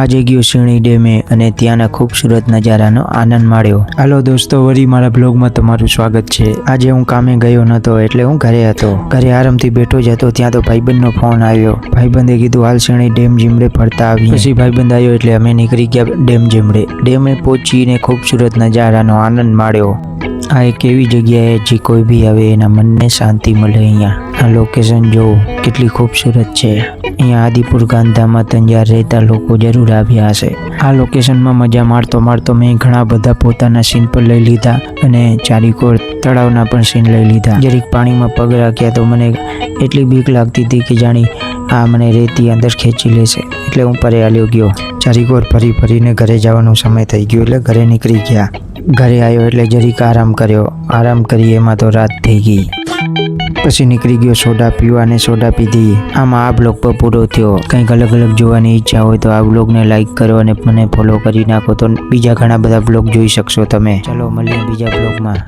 આજે ગયો શિણી ડેમે અને ત્યાંના ખૂબસૂરત નજારાનો આનંદ માણ્યો। હાલો દોસ્તો, વળી મારા બ્લોગમાં તમારું સ્વાગત છે। આજે હું કામે ગયો નતો એટલે હું ઘરે હતો। ઘરે આરામથી બેઠો જ હતો ત્યાં તો ભાઈબંધનો ફોન આવ્યો। ભાઈબંધે કીધું હાલ શિણી ડેમ જીમડે ફરતા આવીએ। પછી ભાઈબંધ આવ્યો એટલે અમે નીકળી ગયા ડેમ જીમડે। ડેમે પહોંચીને ખૂબસૂરત નજારાનો આનંદ માણ્યો। આ એક એવી જગ્યાએ જે કોઈ બી આવે એના મનને શાંતિ મળે। અહીંયા આ લોકેશન જો કેટલી ખૂબસૂરત છે। અહીંયા આદિપુર ગાંધામાં તંજાર રહેતા લોકો જરૂર આવ્યા હશે। આ લોકેશનમાં મજા મારતો મેં ઘણા બધા પોતાના સીન પર લઈ લીધા અને ચારીકોર તળાવના પણ સીન લઈ લીધા। જરીક પાણીમાં પગ રાખ્યા તો મને એટલી બીક લાગતી હતી કે જાણી આ મને રેતી અંદર ખેંચી લેશે, એટલે હું પરે હાલ્યો ગયો। ચારીકોર ફરીને ઘરે જવાનો સમય થઈ ગયો એટલે ઘરે નીકળી ગયા। ઘરે આવ્યો એટલે જરીક આરામ કર્યો। આરામ કરી એમાં તો રાત થઈ ગઈ। પછી નીકળી ગયો સોડા પીવા અને સોડા પીધી। આમાં આ બ્લોગ પર પૂરો થયો। કંઈક અલગ જોવાની ઈચ્છા હોય તો આ બ્લોગને લાઈક કરો અને મને ફોલો કરી નાખો તો બીજા ઘણા બધા બ્લોગ જોઈ શકશો તમે। ચલો મળીએ બીજા બ્લોગમાં।